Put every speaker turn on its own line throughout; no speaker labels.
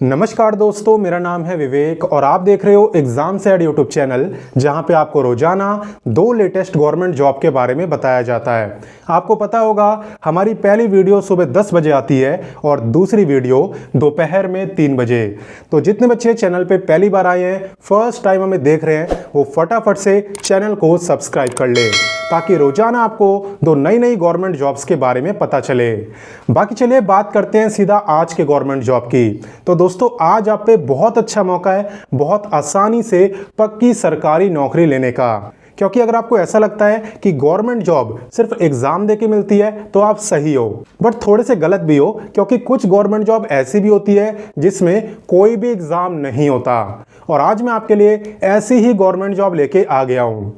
नमस्कार दोस्तों, मेरा नाम है विवेक और आप देख रहे हो एग्जाम सेड यूट्यूब चैनल, जहां पे आपको रोजाना 2 लेटेस्ट गवर्नमेंट जॉब के बारे में बताया जाता है। आपको पता होगा हमारी पहली वीडियो सुबह 10 बजे आती है और दूसरी वीडियो दोपहर में 3 बजे। तो जितने बच्चे चैनल पे पहली बार आए हैं, फर्स्ट टाइम हमें देख रहे हैं, वो फटाफट से चैनल को सब्सक्राइब कर ले ताकि रोजाना आपको 2 नई गवर्नमेंट जॉब्स के बारे में पता चले। बाकी चलिए बात करते हैं सीधा आज के गवर्नमेंट जॉब की। तो दोस्तों, आज आप पे बहुत अच्छा मौका है बहुत आसानी से पक्की सरकारी नौकरी लेने का। क्योंकि अगर आपको ऐसा लगता है कि गवर्नमेंट जॉब सिर्फ एग्जाम देके मिलती है तो आप सही हो, बट थोड़े से गलत भी हो, क्योंकि कुछ गवर्नमेंट जॉब ऐसी भी होती है जिसमें कोई भी एग्जाम नहीं होता। और आज मैं आपके लिए ऐसी ही गवर्नमेंट जॉब लेके आ गया हूं।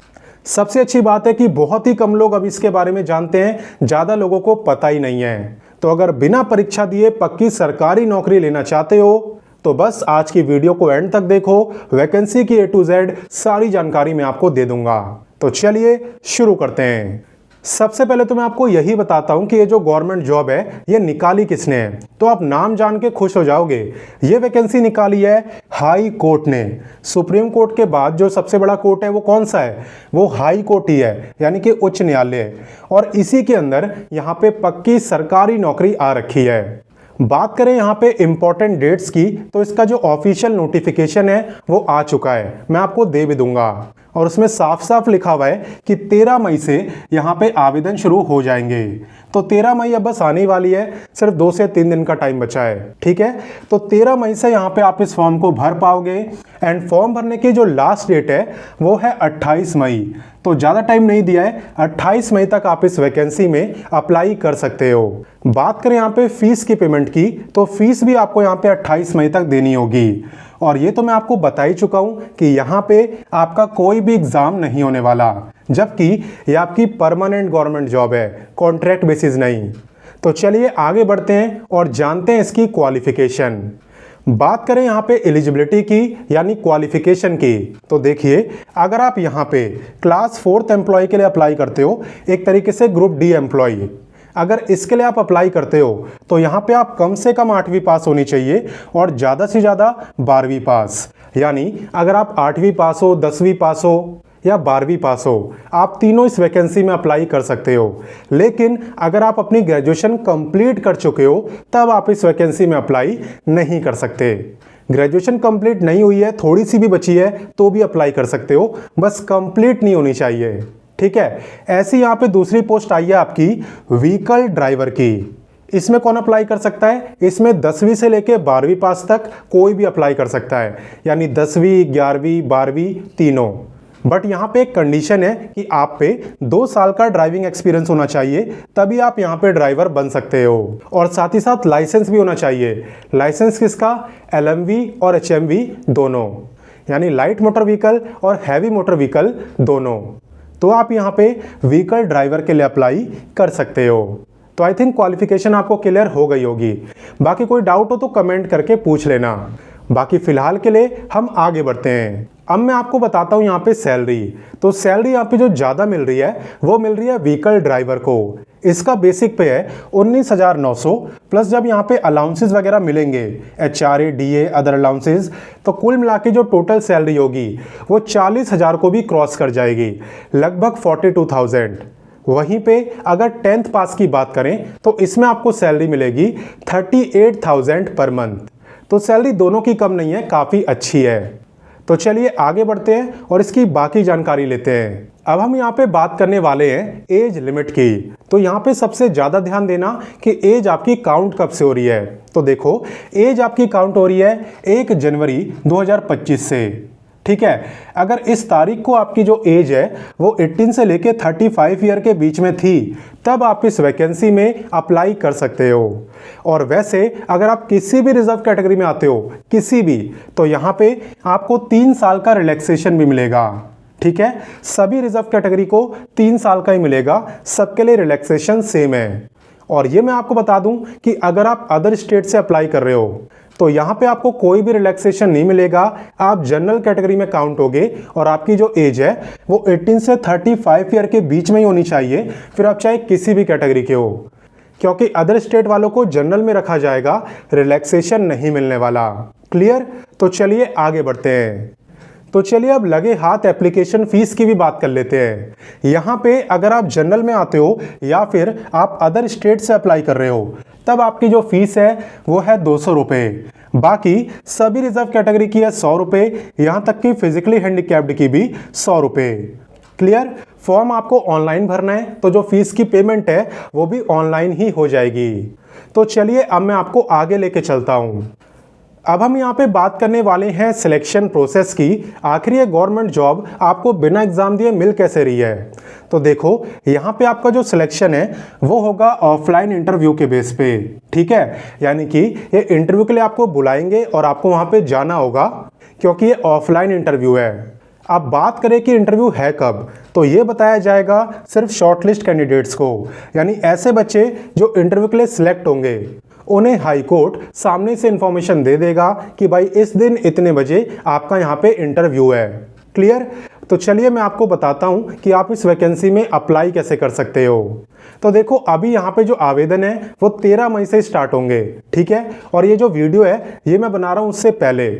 सबसे अच्छी बात है कि बहुत ही कम लोग अब इसके बारे में जानते हैं, ज़्यादा लोगों को पता ही नहीं है। तो अगर बिना परीक्षा दिए पक्की सरकारी नौकरी लेना चाहते हो तो बस आज की वीडियो को एंड तक देखो। वैकेंसी की A to Z सारी जानकारी मैं आपको दे दूंगा। तो चलिए शुरू करते हैं। सबसे पहले तो मैं आपको यही बताता हूं कि ये जो गवर्नमेंट जॉब है ये निकाली किसने है। तो आप नाम जान के खुश हो जाओगे। ये वैकेंसी निकाली है हाई कोर्ट ने। सुप्रीम कोर्ट के बाद जो सबसे बड़ा कोर्ट है वो कौन सा है? वो हाई कोर्ट ही है, यानी कि उच्च न्यायालय। और इसी के अंदर यहाँ पे पक्की सरकारी नौकरी आ रखी है। बात करें यहाँ पे इंपॉर्टेंट डेट्स की, तो इसका जो ऑफिशियल नोटिफिकेशन है वो आ चुका है, मैं आपको दे भी दूंगा। और उसमें साफ साफ लिखा हुआ है कि 13 मई से यहाँ पे आवेदन शुरू हो जाएंगे। तो 13 मई अब बस आने वाली है, सिर्फ 2 से 3 दिन का टाइम बचा है। ठीक है, तो 13 मई से यहाँ पे आप इस फॉर्म को भर पाओगे। एंड फॉर्म भरने की जो लास्ट डेट है वो है 28 मई। तो ज़्यादा टाइम नहीं दिया है, 28 मई तक आप इस वैकेंसी में अप्लाई कर सकते हो। बात करें यहाँ पे फीस की पेमेंट की, तो फीस भी आपको यहाँ पे 28 मई तक देनी होगी। और ये तो मैं आपको बता ही चुका हूँ कि यहाँ पे आपका कोई भी एग्जाम नहीं होने वाला, जबकि ये आपकी परमानेंट गवर्नमेंट जॉब है, कॉन्ट्रैक्ट बेसिस नहीं। तो चलिए आगे बढ़ते हैं और जानते हैं इसकी क्वालिफिकेशन। बात करें यहाँ पे एलिजिबिलिटी की, यानी क्वालिफिकेशन की, तो देखिए अगर आप यहाँ पे क्लास 4th एम्प्लॉय के लिए अप्लाई करते हो, एक तरीके से ग्रुप डी एम्प्लॉय, अगर इसके लिए आप अप्लाई करते हो तो यहाँ पे आप कम से कम 8वीं पास होनी चाहिए और ज़्यादा से ज़्यादा 12वीं पास। यानी अगर आप 8वीं पास हो, 10वीं पास हो या 12वीं पास हो, आप तीनों इस वैकेंसी में अप्लाई कर सकते हो। लेकिन अगर आप अपनी ग्रेजुएशन कंप्लीट कर चुके हो तब आप इस वैकेंसी में अप्लाई नहीं कर सकते। ग्रेजुएशन कंप्लीट नहीं हुई है, थोड़ी सी भी बची है तो भी अप्लाई कर सकते हो, बस कंप्लीट नहीं होनी चाहिए। ठीक है, ऐसी यहाँ पे दूसरी पोस्ट आई है आपकी व्हीकल ड्राइवर की। इसमें कौन अप्लाई कर सकता है? इसमें 10वीं से लेके 12वीं पास तक कोई भी अप्लाई कर सकता है, यानी 10वीं, 11वीं, 12वीं तीनों। बट यहाँ पे एक कंडीशन है कि आप पे 2 साल का ड्राइविंग एक्सपीरियंस होना चाहिए, तभी आप यहाँ पे ड्राइवर बन सकते हो। और साथ ही साथ लाइसेंस भी होना चाहिए। लाइसेंस किसका? LMV और HMV दोनों, यानी लाइट मोटर व्हीकल और हैवी मोटर व्हीकल दोनों। तो आप यहाँ पे व्हीकल ड्राइवर के लिए अप्लाई कर सकते हो। तो आई थिंक क्वालिफिकेशन आपको क्लियर हो गई होगी। बाकी कोई डाउट हो तो कमेंट करके पूछ लेना। बाकी फिलहाल के लिए हम आगे बढ़ते हैं। अब मैं आपको बताता हूँ यहाँ पे सैलरी। तो सैलरी यहाँ पे जो ज़्यादा मिल रही है वो मिल रही है व्हीकल ड्राइवर को। इसका बेसिक पे है 19,900, प्लस जब यहाँ पे अलाउंसेस वगैरह मिलेंगे, HRA, DA, अदर अलाउंसेस, तो कुल मिला के जो टोटल सैलरी होगी वो 40,000 को भी क्रॉस कर जाएगी, लगभग 42,000। वहीं पे अगर 10th पास की बात करें तो इसमें आपको सैलरी मिलेगी 38,000 पर मंथ। तो सैलरी दोनों की कम नहीं है, काफ़ी अच्छी है। तो चलिए आगे बढ़ते हैं और इसकी बाकी जानकारी लेते हैं। अब हम यहाँ पे बात करने वाले हैं एज लिमिट की। तो यहाँ पे सबसे ज़्यादा ध्यान देना कि एज आपकी काउंट कब से हो रही है। तो देखो, एज आपकी काउंट हो रही है 1 जनवरी 2025 से। ठीक है, अगर इस तारीख को आपकी जो एज है वो 18 से लेके 35 ईयर के बीच में थी, तब आप इस वैकेंसी में अप्लाई कर सकते हो। और वैसे अगर आप किसी भी रिजर्व कैटेगरी में आते हो, किसी भी, तो यहाँ पे आपको 3 साल का रिलैक्सेशन भी मिलेगा। ठीक है, सभी रिजर्व कैटेगरी को 3 साल का ही मिलेगा, सबके लिए रिलैक्सेशन सेम है। और ये मैं आपको बता दूं कि अगर आप अदर स्टेट से अप्लाई कर रहे हो तो यहाँ पे आपको कोई भी रिलैक्सेशन नहीं मिलेगा। आप जनरल कैटेगरी में काउंट होगे और आपकी जो एज है वो 18 से 35 ईयर के बीच में ही होनी चाहिए, फिर आप चाहे किसी भी कैटेगरी के हो। क्योंकि अदर स्टेट वालों को जनरल में रखा जाएगा, रिलैक्सेशन नहीं मिलने वाला। क्लियर? तो चलिए आगे बढ़ते हैं। तो चलिए अब लगे हाथ एप्लीकेशन फीस की भी बात कर लेते हैं। यहाँ पे अगर आप जनरल में आते हो या फिर आप अदर स्टेट से अप्लाई कर रहे हो, तब आपकी जो फीस है वो है 200 रुपये। बाकी सभी रिजर्व कैटेगरी की है 100 रुपये, यहाँ तक कि फिजिकली हैंडीकैप्ड की भी 100 रुपये। क्लियर? फॉर्म आपको ऑनलाइन भरना है, तो जो फीस की पेमेंट है वो भी ऑनलाइन ही हो जाएगी। तो चलिए अब मैं आपको आगे लेके चलता हूँ। अब हम यहाँ पे बात करने वाले हैं सिलेक्शन प्रोसेस की। आखिर ये गवर्नमेंट जॉब आपको बिना एग्जाम दिए मिल कैसे रही है? तो देखो, यहाँ पे आपका जो सिलेक्शन है वो होगा ऑफलाइन इंटरव्यू के बेस पे। ठीक है, यानी कि ये इंटरव्यू के लिए आपको बुलाएंगे और आपको वहाँ पे जाना होगा, क्योंकि ये ऑफलाइन इंटरव्यू है। अब बात करें कि इंटरव्यू है कब, तो ये बताया जाएगा सिर्फ शॉर्टलिस्ट कैंडिडेट्स को, यानी ऐसे बच्चे जो इंटरव्यू के लिए सिलेक्ट होंगे उन्हें हाई कोर्ट सामने से इंफॉर्मेशन दे देगा कि भाई इस दिन इतने बजे आपका यहाँ पे इंटरव्यू है। क्लियर? तो चलिए मैं आपको बताता हूँ कि आप इस वैकेंसी में अप्लाई कैसे कर सकते हो। तो देखो, अभी यहाँ पे जो आवेदन है वो 13 मई से स्टार्ट होंगे। ठीक है, और ये जो वीडियो है ये मैं बना रहा हूँ उससे पहले,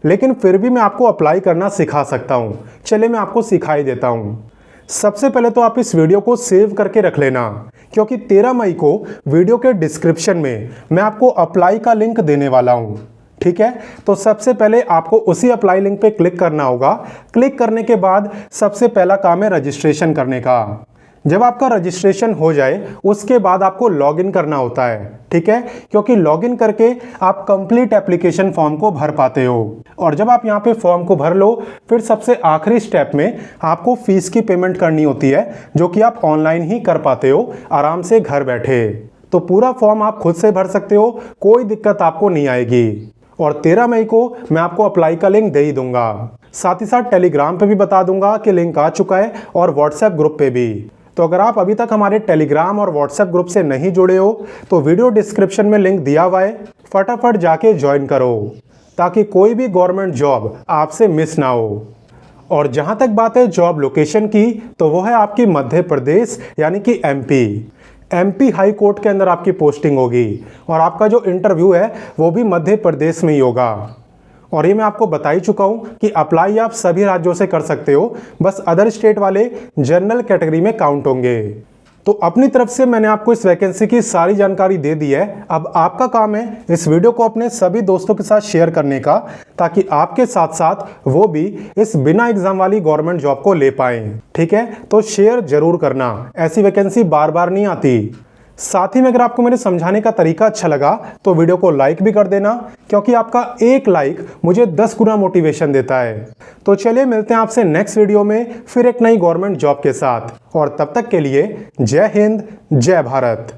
लेकिन फिर भी मैं आपको अप्लाई करना सिखा सकता हूँ। चलिए मैं आपको सिखाई देता हूँ। सबसे पहले तो आप इस वीडियो को सेव करके रख लेना, क्योंकि 13 मई को वीडियो के डिस्क्रिप्शन में मैं आपको अप्लाई का लिंक देने वाला हूं। ठीक है, तो सबसे पहले आपको उसी अप्लाई लिंक पे क्लिक करना होगा। क्लिक करने के बाद सबसे पहला काम है रजिस्ट्रेशन करने का। जब आपका रजिस्ट्रेशन हो जाए उसके बाद आपको लॉगिन करना होता है। ठीक है, क्योंकि लॉगिन करके आप कंप्लीट एप्लीकेशन फॉर्म को भर पाते हो। और जब आप यहाँ पे फॉर्म को भर लो, फिर सबसे आखिरी स्टेप में आपको फीस की पेमेंट करनी होती है, जो कि आप ऑनलाइन ही कर पाते हो आराम से घर बैठे। तो पूरा फॉर्म आप खुद से भर सकते हो, कोई दिक्कत आपको नहीं आएगी। और 13 मई को मैं आपको अप्लाई का लिंक दे ही दूंगा। साथ ही साथ टेलीग्राम पे भी बता दूंगा कि लिंक आ चुका है, और व्हाट्सएप ग्रुप पे भी। तो अगर आप अभी तक हमारे टेलीग्राम और व्हाट्सएप ग्रुप से नहीं जुड़े हो तो वीडियो डिस्क्रिप्शन में लिंक दिया हुआ है, फटाफट जाके ज्वाइन करो, ताकि कोई भी गवर्नमेंट जॉब आपसे मिस ना हो। और जहां तक बात है जॉब लोकेशन की, तो वो है आपकी मध्य प्रदेश, यानी कि एमपी हाई कोर्ट के अंदर आपकी पोस्टिंग होगी। और आपका जो इंटरव्यू है वो भी मध्य प्रदेश में ही होगा। और ये मैं आपको बता ही चुका हूँ कि अप्लाई आप सभी राज्यों से कर सकते हो, बस अदर स्टेट वाले जनरल कैटेगरी में काउंट होंगे। तो अपनी तरफ से मैंने आपको इस वैकेंसी की सारी जानकारी दे दी है। अब आपका काम है इस वीडियो को अपने सभी दोस्तों के साथ शेयर करने का, ताकि आपके साथ साथ वो भी इस बिना एग्जाम वाली गवर्नमेंट जॉब को ले पाएं। ठीक है, तो शेयर जरूर करना, ऐसी वैकेंसी बार बार नहीं आती। साथ ही में अगर आपको मेरे समझाने का तरीका अच्छा लगा तो वीडियो को लाइक भी कर देना, क्योंकि आपका एक लाइक मुझे 10 गुना मोटिवेशन देता है। तो चलिए मिलते हैं आपसे नेक्स्ट वीडियो में फिर एक नई गवर्नमेंट जॉब के साथ, और तब तक के लिए जय हिंद, जय भारत।